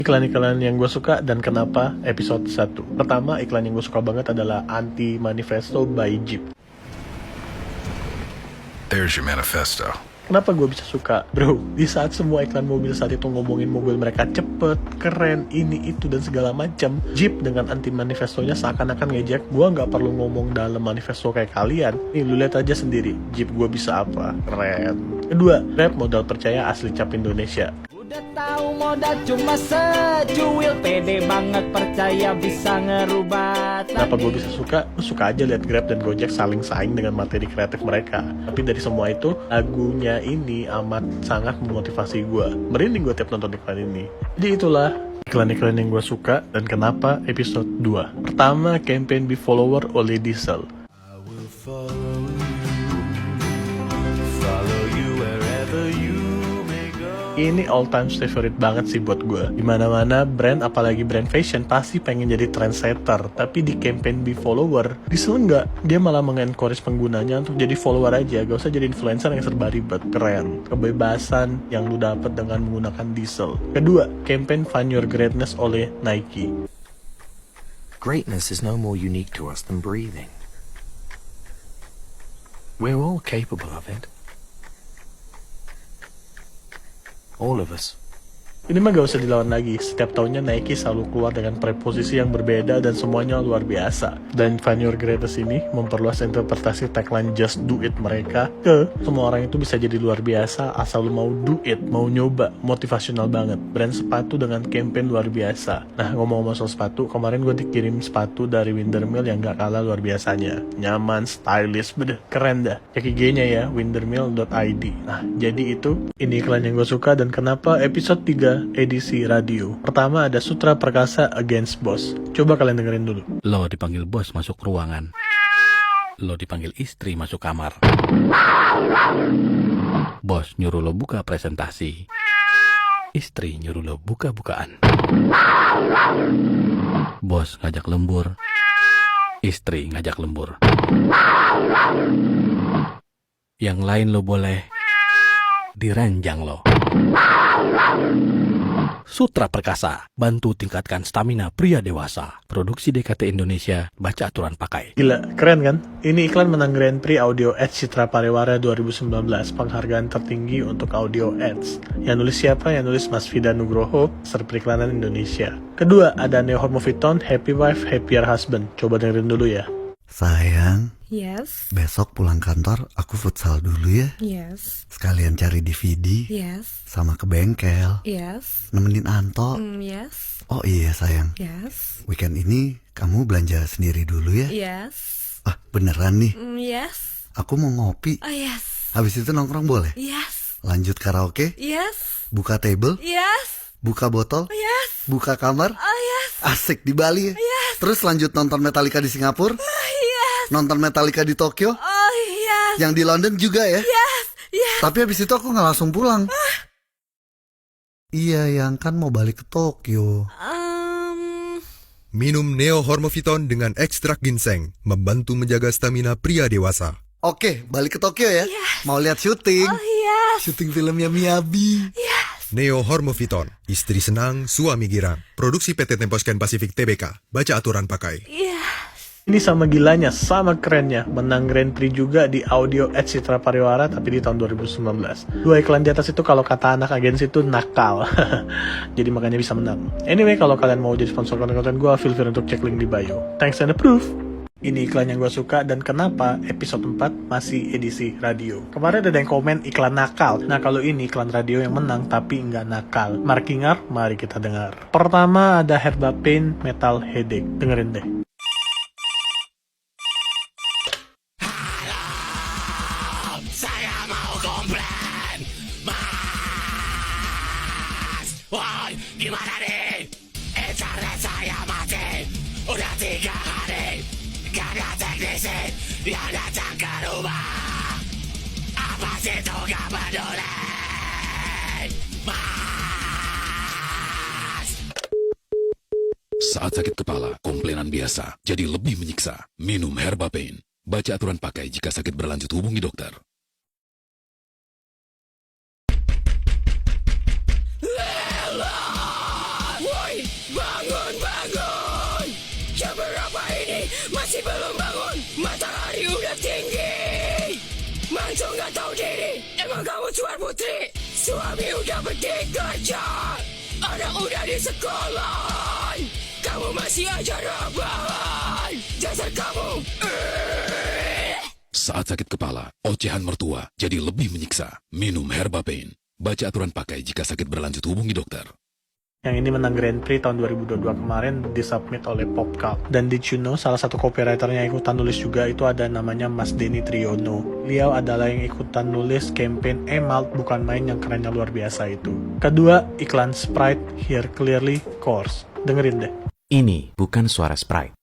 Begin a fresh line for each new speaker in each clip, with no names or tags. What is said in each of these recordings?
Iklan-iklan yang gue suka dan kenapa episode 1. Pertama, iklan yang gue suka banget adalah Anti Manifesto by Jeep.
There's your manifesto.
Kenapa gue bisa suka? Bro, di saat semua iklan mobil saat itu ngomongin mobil mereka cepet, keren, ini, itu, dan segala macam, Jeep dengan anti manifestonya seakan-akan ngejek, gue nggak perlu ngomong dalam manifesto kayak kalian. Nih, lu lihat aja sendiri, Jeep gue bisa apa? Keren. Kedua, Grab modal percaya asli cap Indonesia.
Udah tahu modal cuma secuil, pede banget percaya bisa ngerubah.
Kenapa gue bisa suka? Gue suka aja lihat Grab dan Gojek saling saing dengan materi kreatif mereka. Tapi dari semua itu, lagunya ini amat sangat memotivasi gue. Merinding gue tiap nonton iklan ini. Jadi itulah iklan-iklan yang gue suka dan kenapa episode 2. Pertama, campaign Be Follower oleh Diesel.
I will follow you wherever you may go.
Ini all time favorite banget sih buat gue. Dimana-mana brand, apalagi brand fashion, pasti pengen jadi trendsetter. Tapi di campaign Be Follower, Diesel enggak. Dia malah mengencourage penggunanya untuk jadi follower aja. Gak usah jadi influencer yang serba ribet. Keren. Kebebasan yang lu dapet dengan menggunakan Diesel. Kedua, campaign Find Your Greatness oleh Nike.
Greatness is no more unique to us than breathing. We're all capable of it. All of us.
Ini mah gak usah dilawan lagi, setiap tahunnya Nike selalu keluar dengan preposisi yang berbeda dan semuanya luar biasa. Dan Find Your Greatness ini memperluas interpretasi tagline Just Do It mereka ke semua orang itu bisa jadi luar biasa asal lu mau do it, mau nyoba, motivasional banget. Brand sepatu dengan campaign luar biasa. Nah, ngomong-ngomong soal sepatu, kemarin gue dikirim sepatu dari Windermill yang gak kalah luar biasanya. Nyaman, stylish, bedeh, keren dah. Cek IG-nya ya, windermill.id. Nah, jadi itu, ini iklan yang gue suka dan kenapa episode 3 edisi radio. Pertama ada Sutra Perkasa Against Boss. Coba kalian dengerin dulu.
Lo dipanggil bos masuk ruangan. Lo dipanggil istri masuk kamar. Bos nyuruh lo buka presentasi. Istri nyuruh lo buka-bukaan. Bos ngajak lembur. Istri ngajak lembur. Yang lain lo boleh diranjang lo. Sutra Perkasa, bantu tingkatkan stamina pria dewasa. Produksi DKT Indonesia, baca aturan pakai.
Gila, keren kan? Ini iklan menang Grand Prix Audio Ads Citra Pariwara 2019, penghargaan tertinggi untuk Audio Ads. Yang nulis siapa? Yang nulis Mas Vida Nugroho, Ser Periklanan Indonesia. Kedua, ada Neo Hormoviton, Happy Wife, Happier Husband. Coba dengerin dulu ya.
Sayang,
Yes,
besok pulang kantor aku futsal dulu ya.
yes,
Sekalian cari DVD,
yes,
sama ke bengkel,
yes,
nemenin Anto.
yes,
Oh iya sayang,
yes,
weekend ini kamu belanja sendiri dulu ya.
yes,
Ah beneran nih,
yes,
aku mau ngopi.
oh yes,
Habis itu nongkrong boleh?
yes,
Lanjut karaoke,
yes,
buka table,
yes,
buka botol,
yes,
buka kamar.
oh yes,
Asik di Bali ya. Terus lanjut nonton Metallica di Singapura,
yes,
nonton Metallica di Tokyo,
oh yes,
yang di London juga ya.
yes, yes.
Tapi habis itu aku nggak langsung pulang. Iya, yang kan mau balik ke Tokyo.
Minum Neo Hormoviton dengan ekstrak ginseng, membantu menjaga stamina pria dewasa.
Oke, balik ke Tokyo ya.
Yes.
Mau lihat syuting.
Oh yes,
Syuting filmnya Miyabi.
yes.
Neo Hormoviton, istri senang, suami girang. Produksi PT Temposcan Pacific Tbk. Baca aturan pakai.
Ini sama gilanya, sama kerennya. Menang Grand Prix juga di Audio Ads Citra Pariwara tapi di tahun 2019. Dua iklan di atas itu kalau kata anak agensi itu nakal. Jadi makanya bisa menang. Anyway, kalau kalian mau jadi sponsor konten-konten gue, feel free untuk cek link di bio. Thanks and approve. Ini iklan yang gue suka dan kenapa episode 4 masih edisi radio. Kemarin ada yang komen iklan nakal. Nah kalau ini iklan radio yang menang tapi nggak nakal. Markingar, mari kita dengar. Pertama ada Herba Pain Metal Headache. Dengerin deh.
Woi, gimana nih? Internet saya mati. Udah 3 hari. Gak ada teknisi yang datang ke rumah. Apa sih itu gak peduli? Mas.
Saat sakit kepala, komplainan biasa, jadi lebih menyiksa. Minum Herba Pain. Baca aturan pakai jika sakit berlanjut, hubungi dokter.
Bangun, bangun. Jam berapa ini? Masih belum bangun. Matahari udah tinggi. Mantu gak tahu diri. Emang kamu cuan putri? Suami udah pergi kerja. Anak udah di sekolah. Kamu masih aja rebahan. Dasar kamu.
Saat sakit kepala, ocehan mertua jadi lebih menyiksa. Minum Herbapain. Baca aturan pakai jika sakit berlanjut, hubungi dokter.
Yang ini menang Grand Prix tahun 2022 kemarin disubmit oleh Popcult. Dan did you know salah satu copywriternya yang ikutan nulis juga itu ada namanya Mas Denny Triono. Beliau adalah yang ikutan nulis campaign Emalt bukan main yang kerennya luar biasa itu. Kedua, iklan Sprite Here Clearly Course. Dengerin deh.
Ini bukan suara Sprite.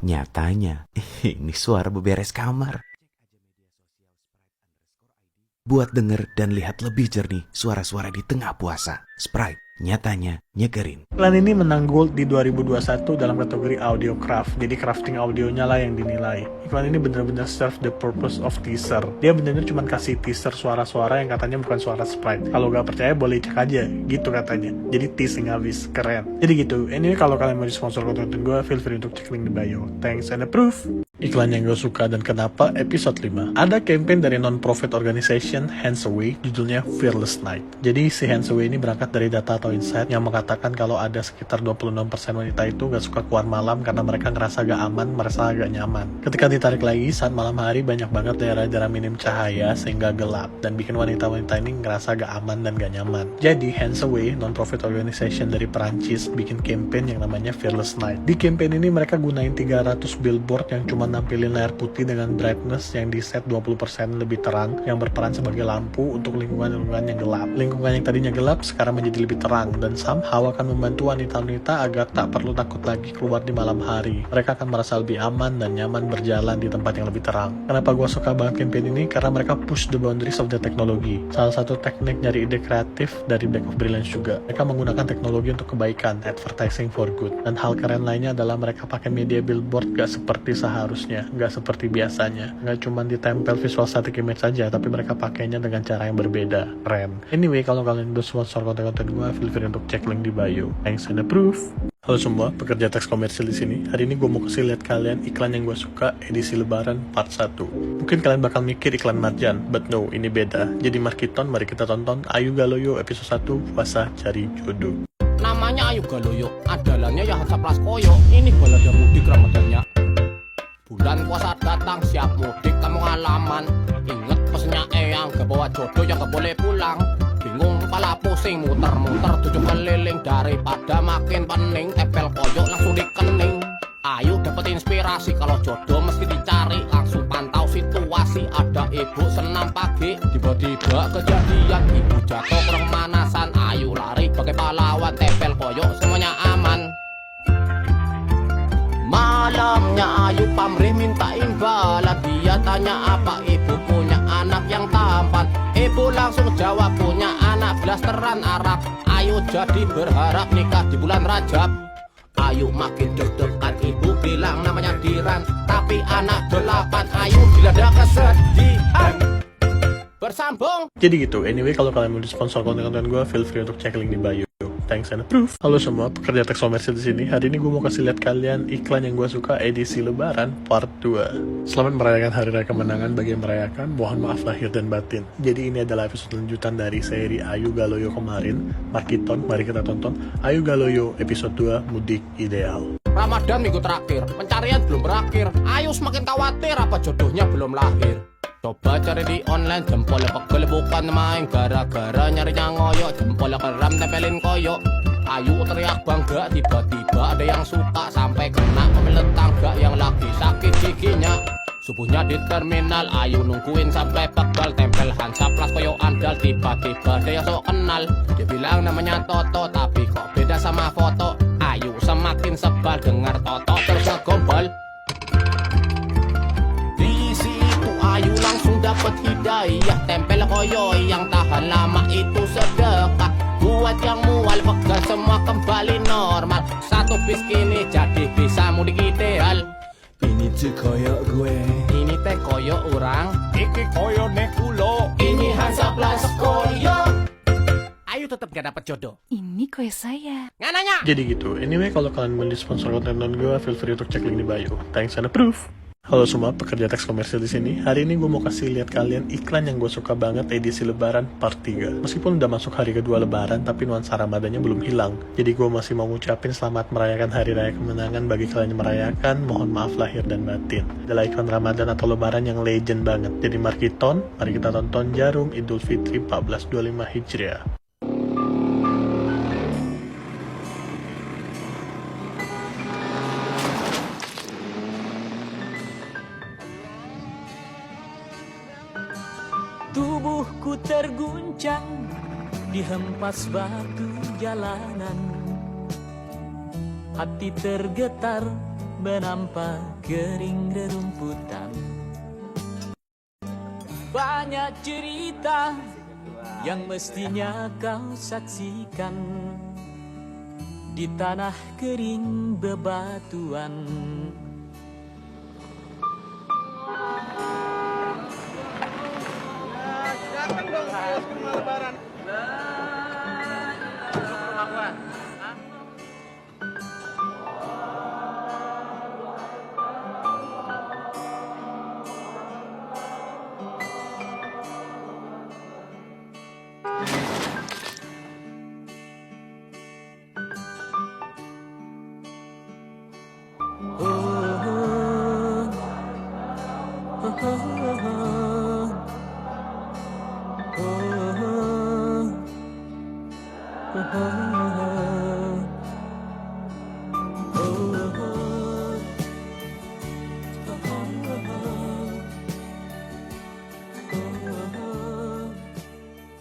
Nyatanya, ini suara beberes kamar. Buat denger dan lihat lebih jernih suara-suara di tengah puasa. Sprite, nyatanya nyegerin.
Iklan ini menang gold di 2021 dalam kategori audio craft. Jadi crafting audionya lah yang dinilai. Iklan ini benar-benar serve the purpose of teaser. Dia benar-benar cuma kasih teaser suara-suara yang katanya bukan suara Sprite. Kalau gak percaya boleh cek aja, gitu katanya. Jadi teasing habis, keren. Jadi gitu, anyway kalau kalian mau sponsor konten gue, feel free untuk cek link di bio. Thanks and approve. Iklan yang gue suka dan kenapa, episode 5. Ada campaign dari non-profit organization Hands Away, judulnya Fearless Night. Jadi si Hands Away ini berangkat dari data atau insight yang mengatakan kalau ada sekitar 26% wanita itu gak suka keluar malam karena mereka ngerasa gak aman, merasa gak nyaman. Ketika ditarik lagi, saat malam hari banyak banget daerah-daerah minim cahaya sehingga gelap dan bikin wanita-wanita ini ngerasa gak aman dan gak nyaman. Jadi Hands Away, non-profit organization dari Perancis, bikin campaign yang namanya Fearless Night. Di campaign ini mereka gunain 300 billboard yang cuma nampilin layar putih dengan brightness yang di set 20% lebih terang yang berperan sebagai lampu untuk lingkungan-lingkungan yang gelap. Lingkungan yang tadinya gelap sekarang menjadi lebih terang dan somehow akan membantu wanita-wanita agar tak perlu takut lagi keluar di malam hari. Mereka akan merasa lebih aman dan nyaman berjalan di tempat yang lebih terang. Kenapa gue suka banget campaign ini? Karena mereka push the boundaries of the technology. Salah satu teknik nyari ide kreatif dari Back of Brilliance juga. Mereka menggunakan teknologi untuk kebaikan, advertising for good. Dan hal keren lainnya adalah mereka pakai media billboard gak seperti seharusnya, gak seperti biasanya. Gak cuma ditempel visual static image saja, tapi mereka pakainya dengan cara yang berbeda. Keren. Anyway, kalau kalian udah sponsor konten-konten gue, feel free untuk cek link di bio. Thanks and approve. Halo semua, pekerja teks komersil di sini. Hari ini gue mau kasih lihat kalian iklan yang gue suka edisi Lebaran part 1. Mungkin kalian bakal mikir iklan Marjan, but no, ini beda. Jadi Markiton, mari kita tonton Ayu Galoyo episode 1 Puasa Cari Jodoh.
Namanya Ayu Galoyo, adalannya ya Hansa Praskoyo. Ini balada mudik Ramadannya. Bulan puasa datang, siap mudik kamu halaman. Ingat pesennya Eyang, gak bawa jodoh yang gak boleh pulang. Bingung kepala pusing, muter-muter 7 keliling. Daripada makin pening, tempel koyok langsung dikening. Ayo dapet inspirasi, kalau jodoh mesti dicari. Langsung pantau situasi, ada ibu senam pagi. Tiba-tiba kejadian, ibu jatuh kurang manasan. Ayo lari pakai pahlawan, tempel koyok semuanya aman. Malamnya Ayu pamrih minta imbalan. Dia tanya apa ibu punya anak yang tampan. Ibu langsung jawab punya anak blasteran Arab. Ayu jadi berharap nikah di bulan Rajab. Ayu makin deg-degan, ibu bilang namanya Diran. Tapi anak 8, Ayu dilanda kesedihan. Bersambung.
Jadi gitu, anyway kalau kalian mau sponsor konten-konten gue, feel free untuk cek link di bio. Thanks and approve. Halo semua, pekerja teks komersil di sini. Hari ini gue mau kasih lihat kalian iklan yang gue suka edisi Lebaran part 2. Selamat merayakan Hari Raya Kemenangan bagi yang merayakan. Mohon maaf lahir dan batin. Jadi ini adalah episode lanjutan dari seri Ayu Galoyo kemarin. Markiton, mari kita tonton Ayu Galoyo episode 2 Mudik Ideal.
Ramadan minggu terakhir, pencarian belum berakhir. Ayu semakin khawatir apa jodohnya belum lahir. Coba cari di online, jempolnya pegel bukan main. Gara-gara nyarinya ngoyok, jempolnya keram tempelin koyok. Ayu teriak bangga, tiba-tiba ada yang suka. Sampai kena pemilik tangga yang lagi sakit giginya. Subuhnya di terminal, Ayu nungguin sampai pegel. Tempel Hansa Plus koyok andal, tiba-tiba ada yang sok kenal. Dia bilang namanya Toto, tapi kok beda sama foto. Ayu semakin sebal, dengar Toto terus ngegombal. Ayu langsung dapat hidayah, tempel koyo yang tahan lama itu sedekah. Buat yang mual pegal kembali normal. Satu bis kini jadi bisa mudik ideal.
Ini tuh koyok gue,
Ini teh koyo orang,
iki koyo nekulo.
ini Hansa Plus koyo. Ayo tetap gak dapet jodoh.
Ini kue saya.
Nggak nanya.
Jadi gitu. Anyway, kalau kalian mau sponsor konten non gue, feel free untuk cek link di bio. Thanks and approve. Halo semua pekerja teks komersil di sini. Hari ini gue mau kasih lihat kalian iklan yang gue suka banget edisi Lebaran part 3. Meskipun udah masuk hari kedua Lebaran, tapi nuansa Ramadannya belum hilang. Jadi gue masih mau ngucapin selamat merayakan Hari Raya Kemenangan bagi kalian yang merayakan. Mohon maaf lahir dan batin. Adalah iklan Ramadan atau Lebaran yang legend banget. Jadi mari kita tonton Jarum Idul Fitri 1425 Hijriah.
Tubuhku terguncang dihempas batu jalanan. Hati tergetar menampak kering rerumputan. Banyak cerita yang mestinya kau saksikan di tanah kering bebatuan.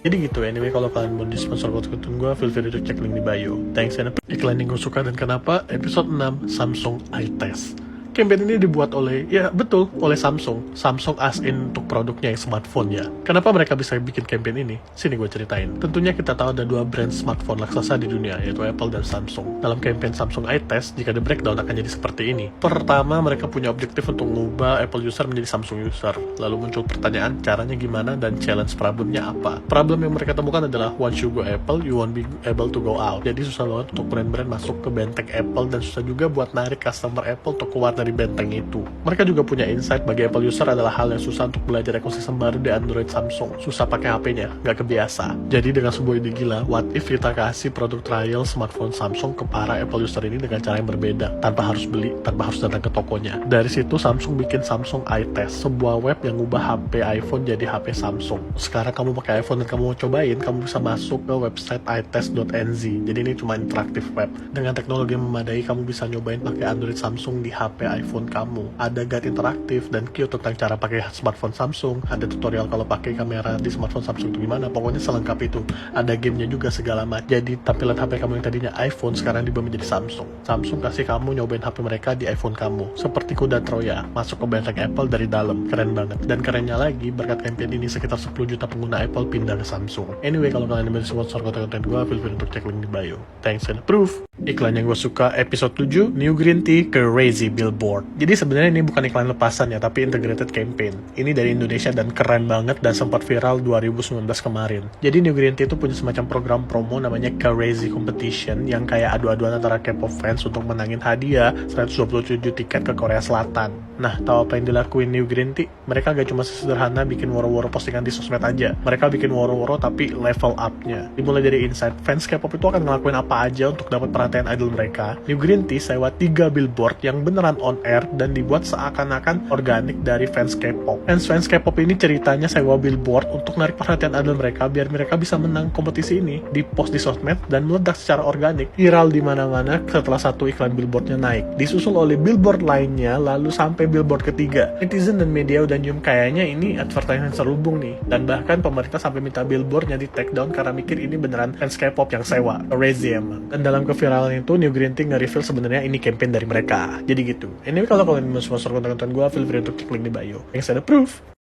Jadi gitu, anyway kalau kalian mau di-sponsor konten gue, feel free to cek link di bio. Thanks and iklan yang gue suka dan kenapa, episode 6, Samsung iTest. Campaign ini dibuat oleh, ya betul, oleh Samsung. Samsung as in untuk produknya yang smartphone ya. Kenapa mereka bisa bikin campaign ini? Sini gue ceritain. Tentunya kita tahu ada dua brand smartphone raksasa di dunia, yaitu Apple dan Samsung. Dalam campaign Samsung iTest, jika di breakdown akan jadi seperti ini. Pertama, mereka punya objektif untuk mengubah Apple user menjadi Samsung user. Lalu muncul pertanyaan, caranya gimana dan challenge problemnya apa? Problem yang mereka temukan adalah, once you go Apple, you won't be able to go out. Jadi susah banget untuk brand-brand masuk ke benteng Apple dan susah juga buat narik customer Apple untuk keluar dari benteng itu. Mereka juga punya insight bagi Apple user adalah hal yang susah untuk belajar ekosistem baru di Android Samsung. Susah pakai HP-nya, nggak kebiasa. Jadi dengan sebuah ide gila, what if kita kasih produk trial smartphone Samsung ke para Apple user ini dengan cara yang berbeda, tanpa harus beli, tanpa harus datang ke tokonya. Dari situ Samsung bikin Samsung iTest, sebuah web yang ngubah HP iPhone jadi HP Samsung. Sekarang kamu pakai iPhone dan kamu mau cobain, kamu bisa masuk ke website itest.nz. Jadi ini cuma interaktif web. Dengan teknologi yang memadai, kamu bisa nyobain pakai Android Samsung di HP iPhone kamu. Ada guide interaktif dan cue tentang cara pakai smartphone Samsung. Ada tutorial kalau pakai kamera di smartphone Samsung itu gimana. Pokoknya selengkap itu. Ada gamenya juga segala macam. Jadi tampilan HP kamu yang tadinya iPhone sekarang diubah menjadi Samsung. Samsung kasih kamu nyobain HP mereka di iPhone kamu. Seperti kuda Troya, masuk ke benteng Apple dari dalam. Keren banget. Dan kerennya lagi, berkat campaign ini sekitar 10 juta pengguna Apple pindah ke Samsung. Anyway, kalau kalian mau sponsor konten-konten gue, feel free untuk cek link di bio. Thanks and approve. Iklan yang gue suka episode 7, New Green Tea Crazy Billboard. Jadi sebenarnya ini bukan iklan lepasan ya, tapi integrated campaign. Ini dari Indonesia dan keren banget dan sempat viral 2019 kemarin. Jadi New Green Tea itu punya semacam program promo namanya Crazy Competition yang kayak adu-aduan antara K-pop fans untuk menangin hadiah 127 tiket ke Korea Selatan. Nah, tahu apa yang dilakuin New Green Tea? Mereka gak cuma sederhana bikin woro-woro postingan di sosmed aja. Mereka bikin woro-woro tapi level up-nya. Dimulai dari insight, fans K-pop itu akan ngelakuin apa aja untuk dapat perhatian idol mereka. New Green Tea sewa 3 billboard yang beneran on air dan dibuat seakan-akan organik dari fans K-pop. Fans K-pop ini ceritanya sewa billboard untuk narik perhatian idol mereka biar mereka bisa menang kompetisi ini. Di post di sosmed dan meledak secara organik. Viral di mana-mana setelah satu iklan billboardnya naik. Disusul oleh billboard lainnya lalu sampai billboard ketiga. Netizen dan media udah nyium kayaknya ini advertising serubung nih. Dan bahkan pemerintah sampai minta billboardnya di take down karena mikir ini beneran fans K-pop yang sewa. Crazy emang. Dan dalam keviralan itu New Green Tea nge-reveal sebenarnya ini campaign dari mereka. Jadi gitu. Anyway, kalau kalian mau sponsor konten-konten gue, feel free untuk klik link di bio. Thanks and approve.